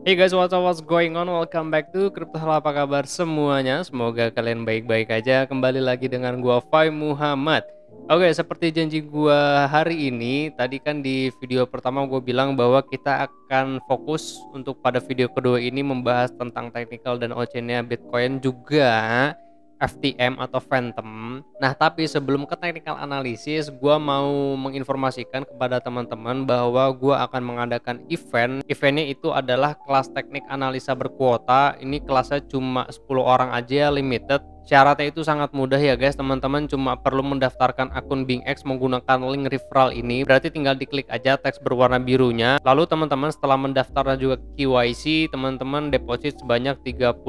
Hey guys, what's going on? Welcome back to Crypto Halo. Apa kabar semuanya? Semoga kalian baik-baik aja. Kembali lagi dengan gua Fai Muhammad. Oke, seperti janji gua hari ini, tadi kan di video pertama gue bilang bahwa kita akan fokus untuk pada video kedua ini membahas tentang technical dan on-chain-nya Bitcoin juga FTM atau Phantom. Nah, tapi sebelum ke technical analysis, gua mau menginformasikan kepada teman-teman bahwa gua akan mengadakan event. Eventnya itu adalah kelas teknik analisa berkuota. Ini kelasnya cuma 10 orang aja, limited. Syaratnya itu sangat mudah ya guys, teman-teman cuma perlu mendaftarkan akun BingX menggunakan link referral ini. Berarti tinggal diklik aja teks berwarna birunya. Lalu teman-teman setelah mendaftar dan juga KYC, teman-teman deposit sebanyak $30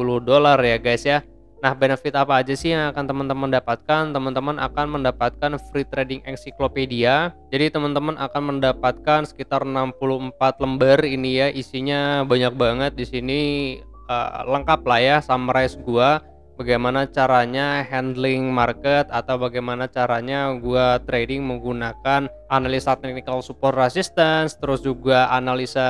ya guys ya. Nah, benefit apa aja sih yang akan teman-teman dapatkan? Teman-teman akan mendapatkan free trading encyclopedia. Jadi teman-teman akan mendapatkan sekitar 64 lembar ini ya, isinya banyak banget di sini, lengkap lah ya, summarize gua bagaimana caranya handling market atau bagaimana caranya gua trading menggunakan analisa technical support resistance, terus juga analisa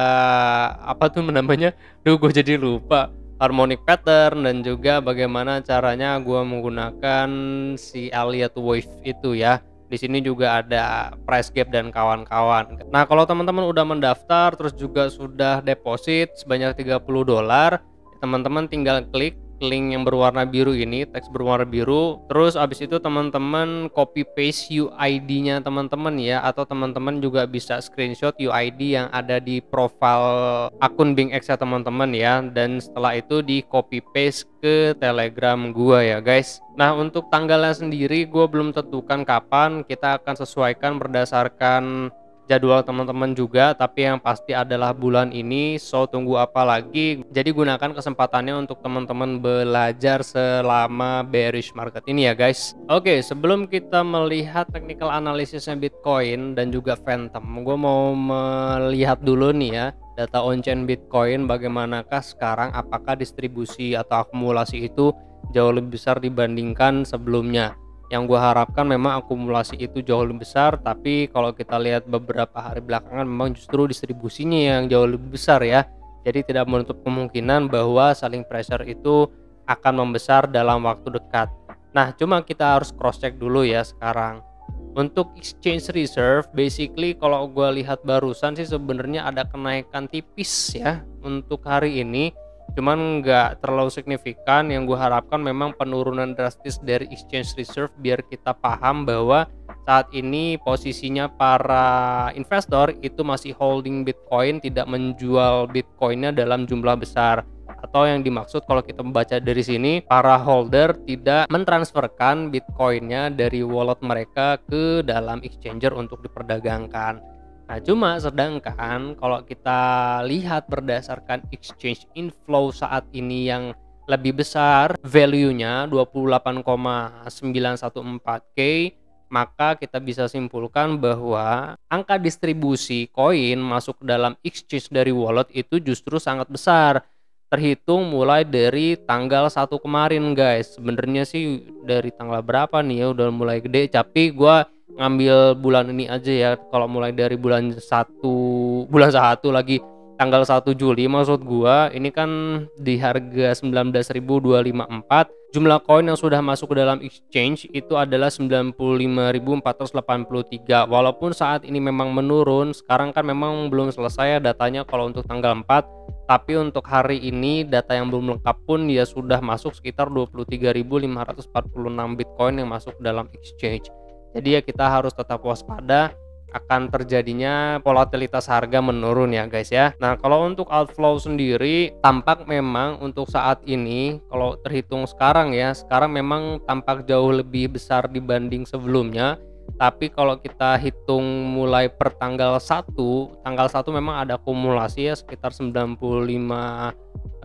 apa tuh namanya? Duh, gue jadi lupa. Harmonic pattern, dan juga bagaimana caranya gua menggunakan si Elliott wave itu ya. Di sini juga ada price gap dan kawan-kawan. Nah, kalau teman-teman udah mendaftar terus juga sudah deposit sebanyak $30, teman-teman tinggal klik link yang berwarna biru ini, teks berwarna biru. Terus abis itu teman-teman copy paste UID-nya teman-teman ya, atau teman-teman juga bisa screenshot UID yang ada di profil akun BingX ya teman-teman ya, dan setelah itu di copy paste ke Telegram gua ya guys. Nah, untuk tanggalnya sendiri gua belum tentukan kapan, kita akan sesuaikan berdasarkan jadwal teman-teman juga, tapi yang pasti adalah bulan ini. So tunggu apa lagi? Jadi gunakan kesempatannya untuk teman-teman belajar selama bearish market ini ya guys. Oke, sebelum kita melihat technical analisisnya Bitcoin dan juga Phantom, gue mau melihat dulu nih ya data on-chain Bitcoin bagaimanakah sekarang, apakah distribusi atau akumulasi itu jauh lebih besar dibandingkan sebelumnya. Yang gue harapkan memang akumulasi itu jauh lebih besar, tapi kalau kita lihat beberapa hari belakangan memang justru distribusinya yang jauh lebih besar ya. Jadi tidak menutup kemungkinan bahwa selling pressure itu akan membesar dalam waktu dekat. Nah, cuma kita harus cross check dulu ya sekarang. Untuk exchange reserve, basically kalau gue lihat barusan sih sebenarnya ada kenaikan tipis ya untuk hari ini, cuman nggak terlalu signifikan. Yang gue harapkan memang penurunan drastis dari exchange reserve biar kita paham bahwa saat ini posisinya para investor itu masih holding Bitcoin, tidak menjual Bitcoinnya dalam jumlah besar. Atau yang dimaksud kalau kita membaca dari sini, para holder tidak mentransferkan Bitcoinnya dari wallet mereka ke dalam exchanger untuk diperdagangkan. Nah, cuma sedangkan kalau kita lihat berdasarkan exchange inflow saat ini yang lebih besar, value-nya 28,914K, maka kita bisa simpulkan bahwa angka distribusi koin masuk ke dalam exchange dari wallet itu justru sangat besar. Terhitung mulai dari tanggal 1 kemarin guys. Sebenarnya sih dari tanggal berapa nih ya udah mulai gede, tapi gua ngambil bulan ini aja ya. Kalau mulai dari bulan 1 lagi tanggal 1 Juli maksud gua, ini kan di harga 19.254. Jumlah koin yang sudah masuk ke dalam exchange itu adalah 95.483. Walaupun saat ini memang menurun, sekarang kan memang belum selesai ya datanya kalau untuk tanggal 4. Tapi untuk hari ini data yang belum lengkap pun ya sudah masuk sekitar 23.546 Bitcoin yang masuk dalam exchange. Jadi ya kita harus tetap waspada akan terjadinya volatilitas harga menurun ya guys ya. Nah, kalau untuk outflow sendiri tampak memang untuk saat ini kalau terhitung sekarang ya, sekarang memang tampak jauh lebih besar dibanding sebelumnya. Tapi kalau kita hitung mulai per tanggal 1 memang ada akumulasi ya sekitar 95.274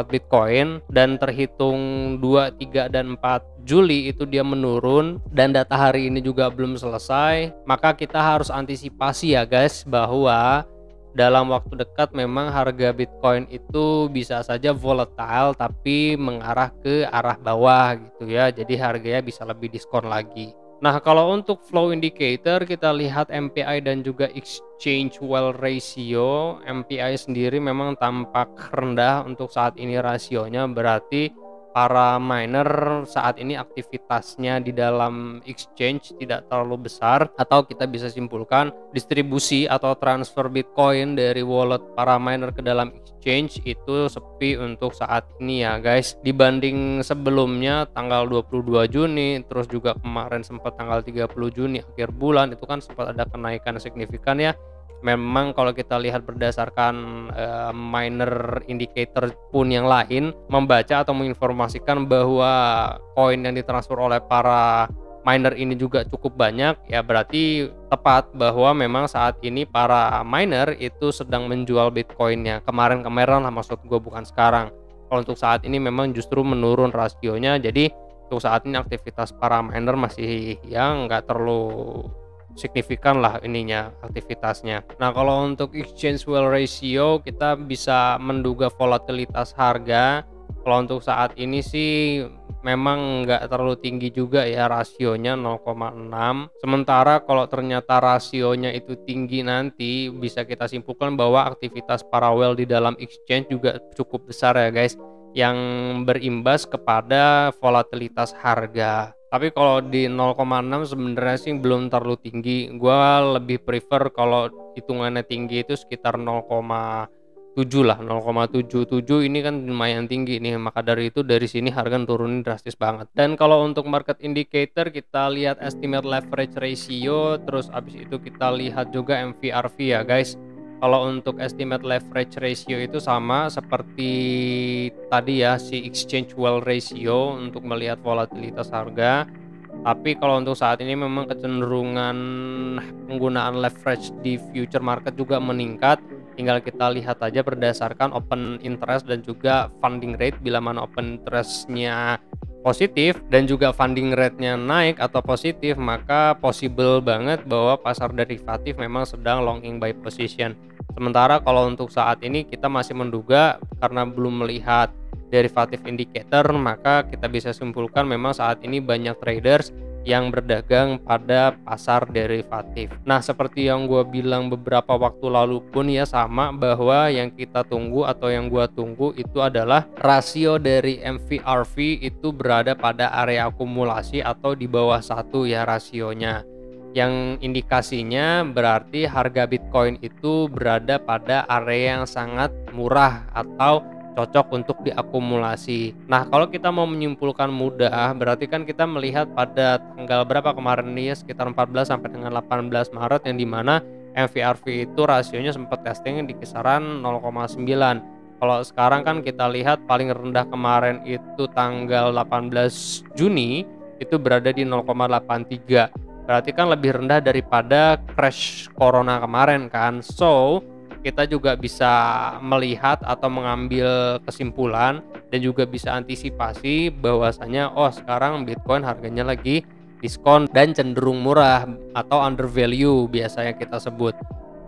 Bitcoin, dan terhitung 2, 3, dan 4 Juli itu dia menurun dan data hari ini juga belum selesai. Maka kita harus antisipasi ya guys bahwa dalam waktu dekat memang harga Bitcoin itu bisa saja volatile tapi mengarah ke arah bawah gitu ya. Jadi harganya bisa lebih diskon lagi. Nah, kalau untuk flow indicator kita lihat MPI dan juga exchange well ratio. MPI sendiri memang tampak rendah untuk saat ini rasionya, berarti para miner saat ini aktivitasnya di dalam exchange tidak terlalu besar, atau kita bisa simpulkan distribusi atau transfer Bitcoin dari wallet para miner ke dalam exchange itu sepi untuk saat ini ya guys, dibanding sebelumnya tanggal 22 Juni, terus juga kemarin sempat tanggal 30 Juni akhir bulan itu kan sempat ada kenaikan signifikan ya. Memang kalau kita lihat berdasarkan miner indicator pun yang lain membaca atau menginformasikan bahwa koin yang ditransfer oleh para miner ini juga cukup banyak, ya berarti tepat bahwa memang saat ini para miner itu sedang menjual Bitcoinnya. Kemarin-kemarin lah maksud gue, bukan sekarang. Kalau untuk saat ini memang justru menurun rasionya, jadi untuk saat ini aktivitas para miner masih yang nggak terlalu signifikan lah ininya aktivitasnya. Nah, kalau untuk exchange well ratio kita bisa menduga volatilitas harga. Kalau untuk saat ini sih memang nggak terlalu tinggi juga ya rasionya 0,6. Sementara kalau ternyata rasionya itu tinggi, nanti bisa kita simpulkan bahwa aktivitas para whale di dalam exchange juga cukup besar ya guys, yang berimbas kepada volatilitas harga. Tapi kalau di 0,6 sebenarnya sih belum terlalu tinggi. Gua lebih prefer kalau hitungannya tinggi itu sekitar 0,7 lah, 0,77 ini kan lumayan tinggi nih. Maka dari itu dari sini harga turunin drastis banget. Dan kalau untuk market indicator kita lihat estimate leverage ratio, terus abis itu kita lihat juga MVRV ya guys. Kalau untuk estimate leverage ratio itu sama seperti tadi ya, si exchange well ratio untuk melihat volatilitas harga. Tapi kalau untuk saat ini memang kecenderungan penggunaan leverage di future market juga meningkat. Tinggal kita lihat aja berdasarkan open interest dan juga funding rate. Bila mana open interestnya positif dan juga funding rate-nya naik atau positif, maka possible banget bahwa pasar derivatif memang sedang long in buy position. Sementara kalau untuk saat ini kita masih menduga karena belum melihat derivatif indicator, maka kita bisa simpulkan memang saat ini banyak traders yang berdagang pada pasar derivatif. Nah, seperti yang gue bilang beberapa waktu lalu pun ya sama, bahwa yang kita tunggu atau yang gue tunggu itu adalah rasio dari MVRV itu berada pada area akumulasi atau di bawah 1 ya rasionya. Yang indikasinya berarti harga Bitcoin itu berada pada area yang sangat murah atau cocok untuk diakumulasi. Nah, kalau kita mau menyimpulkan mudah, berarti kan kita melihat pada tanggal berapa kemarin nih ya, sekitar 14 sampai dengan 18 Maret, yang dimana MVRV itu rasionya sempat testing di kisaran 0,9. Kalau sekarang kan kita lihat paling rendah kemarin itu tanggal 18 Juni itu berada di 0,83. Berarti kan lebih rendah daripada crash corona kemarin kan. So, kita juga bisa melihat atau mengambil kesimpulan dan juga bisa antisipasi bahwasanya sekarang Bitcoin harganya lagi diskon dan cenderung murah atau undervalue biasanya kita sebut.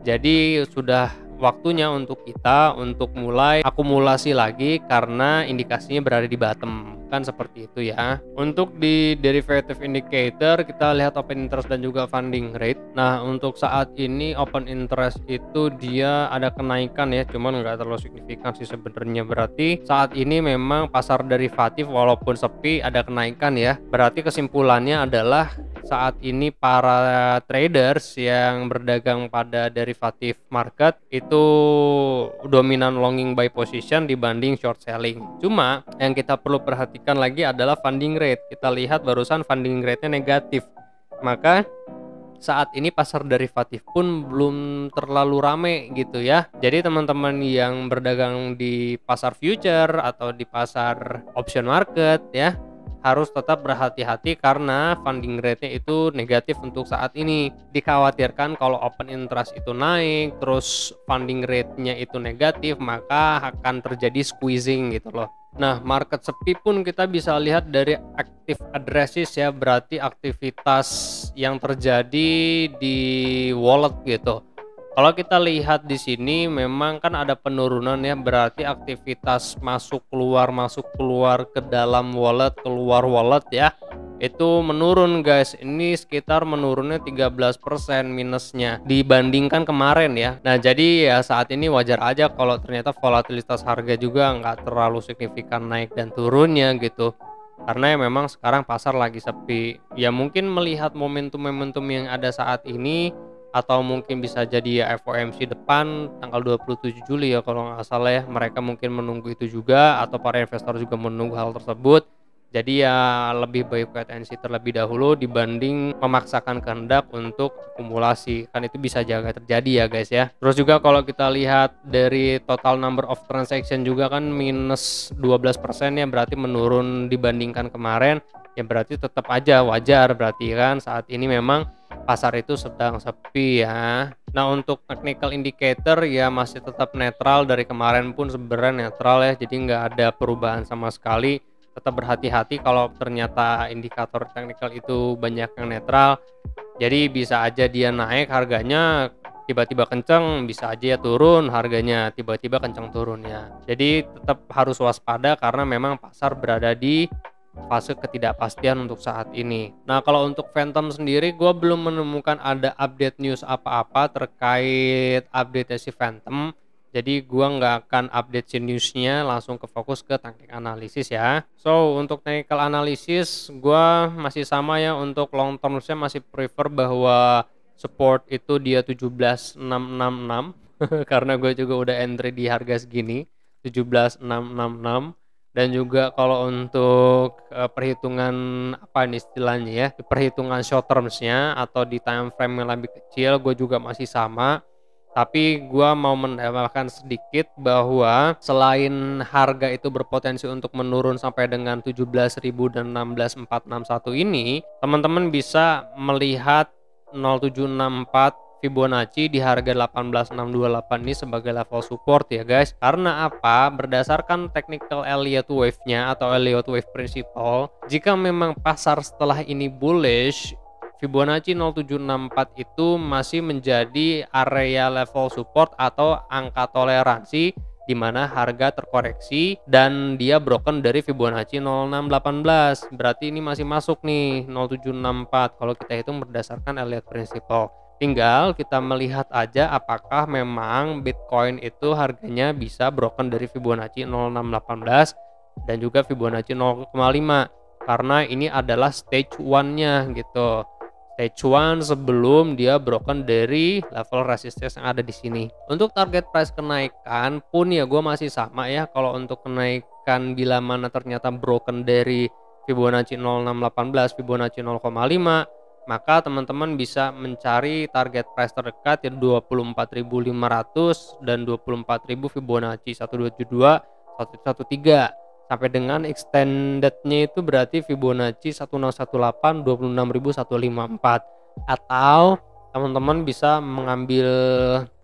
Jadi sudah waktunya untuk kita untuk mulai akumulasi lagi karena indikasinya berada di bottom, kan seperti itu ya. Untuk di derivative indicator kita lihat open interest dan juga funding rate. Nah, untuk saat ini open interest itu dia ada kenaikan ya, cuman nggak terlalu signifikan sih sebenarnya. Berarti saat ini memang pasar derivatif walaupun sepi ada kenaikan ya. Berarti kesimpulannya adalah saat ini para traders yang berdagang pada derivatif market itu dominan longing buy position dibanding short selling. Cuma yang kita perlu perhatikan lagi adalah funding rate. Kita lihat barusan funding rate-nya negatif. Maka saat ini pasar derivatif pun belum terlalu rame gitu ya. Jadi teman-teman yang berdagang di pasar future atau di pasar option market ya, harus tetap berhati-hati karena funding rate-nya itu negatif untuk saat ini. Dikhawatirkan kalau open interest itu naik, terus funding rate-nya itu negatif, maka akan terjadi squeezing gitu loh. Nah, market sepi pun kita bisa lihat dari active addresses ya, berarti aktivitas yang terjadi di wallet gitu. Kalau kita lihat di sini memang kan ada penurunan ya, berarti aktivitas masuk keluar ke dalam wallet, keluar wallet ya. itu menurun guys. Ini sekitar menurunnya 13% minusnya dibandingkan kemarin ya. Nah jadi ya saat ini wajar aja kalau ternyata volatilitas harga juga nggak terlalu signifikan naik dan turunnya gitu, karena ya memang sekarang pasar lagi sepi. Ya mungkin melihat momentum-momentum yang ada saat ini, atau mungkin bisa jadi ya FOMC depan tanggal 27 Juli ya kalau nggak salah ya, mereka mungkin menunggu itu juga, atau para investor juga menunggu hal tersebut. Jadi ya lebih baik wait and see terlebih dahulu dibanding memaksakan kehendak untuk akumulasi, kan itu bisa jaga terjadi ya guys ya. Terus juga kalau kita lihat dari total number of transaction juga kan minus 12% ya, berarti menurun dibandingkan kemarin. Ya berarti tetap aja wajar berarti kan saat ini memang pasar itu sedang sepi ya. Nah untuk technical indicator ya masih tetap netral, dari kemarin pun sebenarnya netral ya, jadi nggak ada perubahan sama sekali. Tetap berhati-hati kalau ternyata indikator teknikal itu banyak yang netral, jadi bisa aja dia naik harganya tiba-tiba kenceng, bisa aja ya turun harganya tiba-tiba kenceng turunnya. Jadi tetap harus waspada karena memang pasar berada di fase ketidakpastian untuk saat ini. Nah kalau untuk Phantom sendiri gue belum menemukan ada update news apa-apa terkait update si Phantom. Jadi gua nggak akan update si newsnya, langsung ke fokus ke teknik analisis ya. So untuk technical analysis gua masih sama ya, untuk long term-nya masih prefer bahwa support itu dia 17.666 karena gue juga udah entry di harga segini 17.666. Dan juga kalau untuk perhitungan apa ini istilahnya ya, perhitungan short terms-nya atau di time frame yang lebih kecil gue juga masih sama. Tapi gua mau menambahkan sedikit bahwa selain harga itu berpotensi untuk menurun sampai dengan 17.000 dan 16.461 ini, teman-teman bisa melihat 0764 Fibonacci di harga 18.628 ini sebagai level support ya guys. Karena apa? Berdasarkan technical Elliott Wave-nya atau Elliott Wave Principle, jika memang pasar setelah ini bullish, Fibonacci 0764 itu masih menjadi area level support atau angka toleransi di mana harga terkoreksi dan dia broken dari Fibonacci 0618. Berarti ini masih masuk nih 0764 kalau kita hitung berdasarkan Elliott Principle. Tinggal kita melihat aja apakah memang Bitcoin itu harganya bisa broken dari Fibonacci 0618 dan juga Fibonacci 0,5, karena ini adalah stage 1-nya gitu. Stage 1 sebelum dia broken dari level resistance yang ada di sini. Untuk target price kenaikan pun ya gue masih sama ya. Kalau untuk kenaikan bila mana ternyata broken dari Fibonacci 0618, Fibonacci 0,5, maka teman-teman bisa mencari target price terdekat ya 24.500 dan 24.000 Fibonacci 1272, 113. Sampai dengan extendednya itu berarti Fibonacci 1018, 26.154. Atau teman-teman bisa mengambil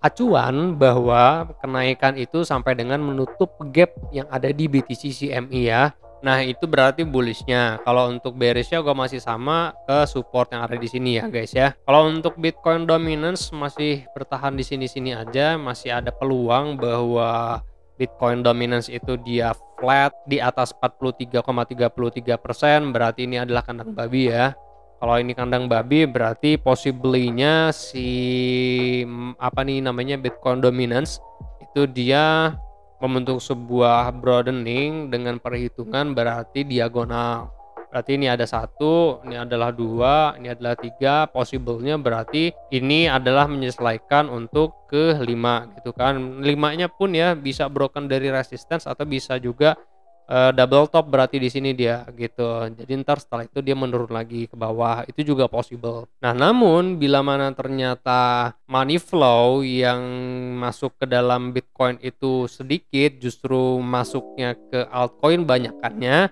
acuan bahwa kenaikan itu sampai dengan menutup gap yang ada di BTC CME ya. Nah itu berarti bullishnya. Kalau untuk bearishnya gue masih sama ke support yang ada di sini ya guys ya. Kalau untuk Bitcoin dominance masih bertahan di sini-sini aja, masih ada peluang bahwa Bitcoin dominance itu dia flat di atas 43,33%, berarti ini adalah kandang babi ya. Kalau ini kandang babi berarti possibly-nya si apa nih namanya Bitcoin dominance itu dia membentuk sebuah broadening dengan perhitungan berarti diagonal. Berarti ini ada 1, ini adalah 2, ini adalah 3, possible-nya berarti ini adalah menyesuaikan untuk ke 5 gitu kan. 5-nya pun ya bisa broken dari resistance atau bisa juga double top, berarti di sini dia gitu. Jadi ntar setelah itu dia menurun lagi ke bawah, itu juga possible. Nah, namun bila mana ternyata money flow yang masuk ke dalam Bitcoin itu sedikit, justru masuknya ke altcoin banyakannya,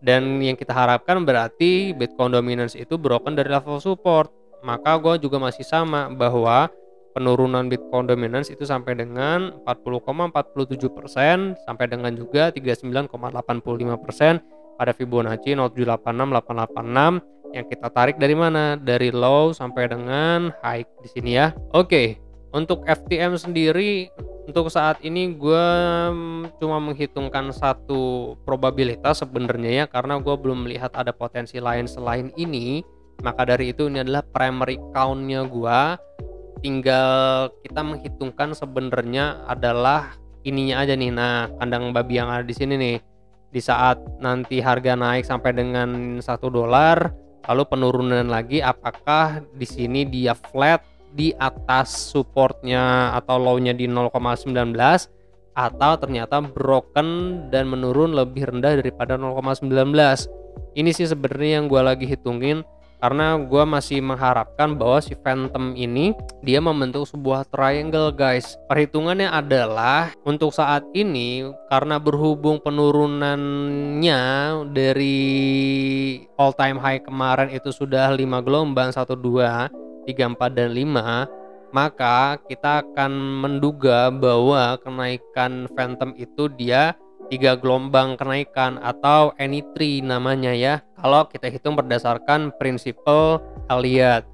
dan yang kita harapkan berarti Bitcoin dominance itu broken dari level support, maka gue juga masih sama bahwa penurunan Bitcoin dominance itu sampai dengan 40,47% sampai dengan juga 39,85% pada Fibonacci 0786886 yang kita tarik dari mana? Dari low sampai dengan high di sini ya. Oke, untuk FTM sendiri Untuk saat ini gue cuma menghitungkan satu probabilitas sebenarnya ya, karena gue belum melihat ada potensi lain selain ini. Maka dari itu ini adalah primary count-nya gue. Tinggal kita menghitungkan sebenarnya adalah ininya aja nih. Nah, kandang babi yang ada di sini nih. Di saat nanti harga naik sampai dengan $1, lalu penurunan lagi, apakah di sini dia flat di atas supportnya atau low-nya di 0,19 atau ternyata broken dan menurun lebih rendah daripada 0,19. Ini sih sebenarnya yang gue lagi hitungin, karena gue masih mengharapkan bahwa si Phantom ini dia membentuk sebuah triangle guys. Perhitungannya adalah untuk saat ini karena berhubung penurunannya dari all time high kemarin itu sudah 5 gelombang, 1, 2, 3, 4, dan 5, maka kita akan menduga bahwa kenaikan Phantom itu dia 3 gelombang kenaikan atau any tree namanya ya, kalau kita hitung berdasarkan prinsipal Elliott.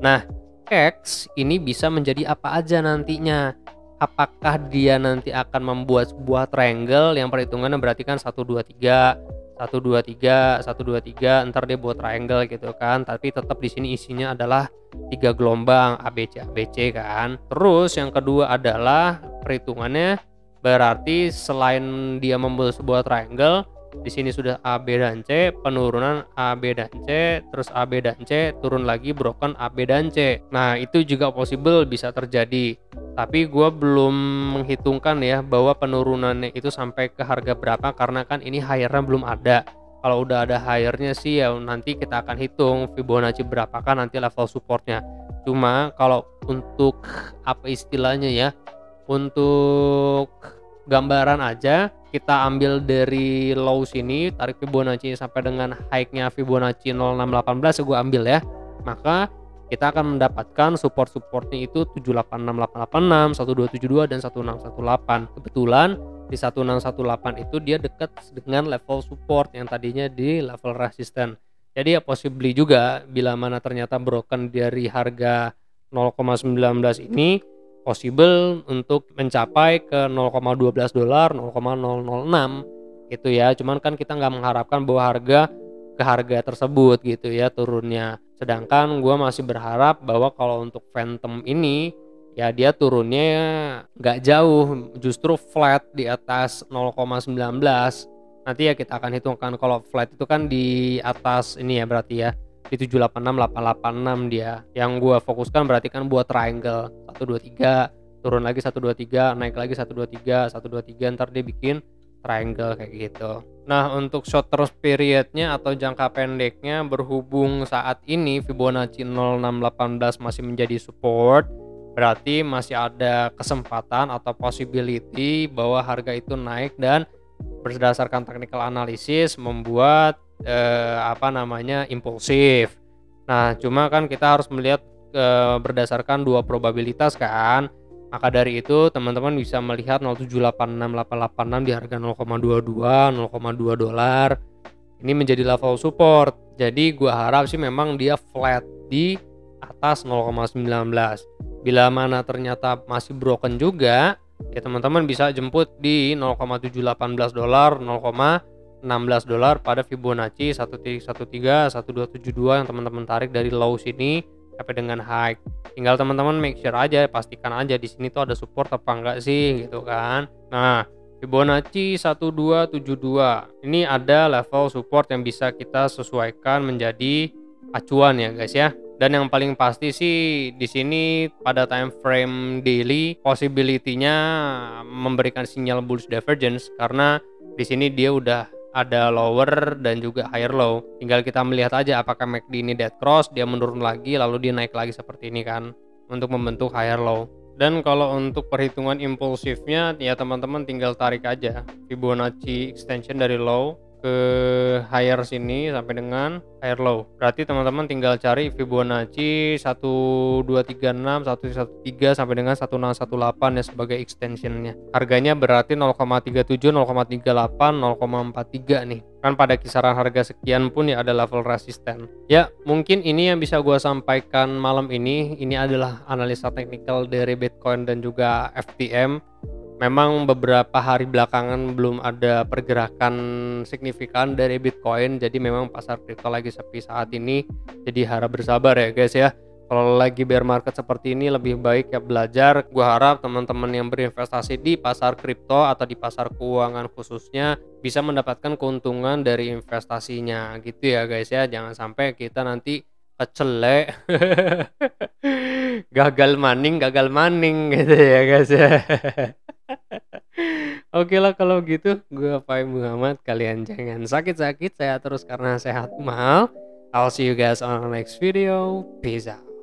Nah, X ini bisa menjadi apa aja nantinya. Apakah dia nanti akan membuat sebuah triangle yang perhitungannya berarti kan 1, 2, 3, 1, 2, 3, 1, 2, 3, ntar dia buat triangle gitu kan, tapi tetap di sini isinya adalah 3 gelombang ABC ABC kan. Terus yang kedua adalah perhitungannya berarti selain dia membuat sebuah triangle, di sini sudah A, B, dan C, penurunan A, B, dan C, terus A, B, dan C, turun lagi broken A, B, dan C. Nah, itu juga possible bisa terjadi. Tapi gue belum menghitungkan ya bahwa penurunannya itu sampai ke harga berapa, karena kan ini higher-nya belum ada. Kalau udah ada higher-nya sih ya nanti kita akan hitung Fibonacci berapakah nanti level supportnya. Cuma kalau untuk apa istilahnya ya, untuk gambaran aja kita ambil dari low sini, tarik Fibonacci sampai dengan high-nya Fibonacci 0618 gue ambil ya. Maka kita akan mendapatkan support-supportnya itu 786886, 1272, dan 1618. Kebetulan di 1618 itu dia dekat dengan level support yang tadinya di level resisten. Jadi ya possibly juga bila mana ternyata broken dari harga 0,19 ini possible untuk mencapai ke $0,12, 0,006 gitu ya. Cuman kan kita nggak mengharapkan bahwa harga tersebut gitu ya turunnya. Sedangkan gue masih berharap bahwa kalau untuk Phantom ini ya dia turunnya nggak jauh, justru flat di atas 0,19. Nanti ya kita akan hitungkan kalau flat itu kan di atas ini ya berarti ya di 786886 dia. Yang gua fokuskan berarti kan buat triangle 1, 2, 3, turun lagi 1, 2, 3, naik lagi 1, 2, 3, 1, 2, 3, ntar dia bikin triangle kayak gitu. Nah, untuk shorter periodnya atau jangka pendeknya, berhubung saat ini Fibonacci 0618 masih menjadi support, berarti masih ada kesempatan atau possibility bahwa harga itu naik dan berdasarkan technical analysis membuat impulsif. Nah, cuma kan kita harus melihat berdasarkan dua probabilitas kan. Maka dari itu teman-teman bisa melihat 0786886 di harga 0,22, 0,2 dolar. Ini menjadi level support. Jadi gua harap sih memang dia flat di atas 0,19. Bila mana ternyata masih broken juga, ya teman-teman bisa jemput di 0,718 dolar, 0,16 dolar pada Fibonacci 1.13, 1272 yang teman-teman tarik dari low sini sampai dengan high. Tinggal teman-teman make sure aja, pastikan aja di sini tuh ada support apa enggak sih gitu kan. Nah, Fibonacci 1272 ini ada level support yang bisa kita sesuaikan menjadi acuan ya guys ya. Dan yang paling pasti sih di sini pada time frame daily possibility-nya memberikan sinyal bullish divergence, karena di sini dia udah ada lower dan juga higher low. Tinggal kita melihat aja apakah MACD ini dead cross, dia menurun lagi lalu dia naik lagi seperti ini kan untuk membentuk higher low. Dan kalau untuk perhitungan impulsifnya ya teman-teman tinggal tarik aja Fibonacci extension dari low ke higher sini sampai dengan higher low. Berarti teman-teman tinggal cari Fibonacci 1236, 113 sampai dengan 1618 ya sebagai extensionnya. Harganya berarti 0,37, 0,38, 0,43 nih. Kan pada kisaran harga sekian pun ya ada level resisten. Ya, mungkin ini yang bisa gua sampaikan malam ini. Ini adalah analisa teknikal dari Bitcoin dan juga FTM. Memang beberapa hari belakangan belum ada pergerakan signifikan dari Bitcoin, jadi memang pasar kripto lagi sepi saat ini. Jadi harap bersabar ya guys ya. Kalau lagi bear market seperti ini lebih baik ya belajar. Gua harap teman-teman yang berinvestasi di pasar kripto atau di pasar keuangan khususnya bisa mendapatkan keuntungan dari investasinya gitu ya guys ya. Jangan sampai kita nanti kecelek gagal maning gitu ya guys ya. Oke lah kalau gitu, gue Fahim Muhammad. Kalian jangan sakit-sakit, sehat terus karena sehat mahal. I'll see you guys on the next video. Peace out.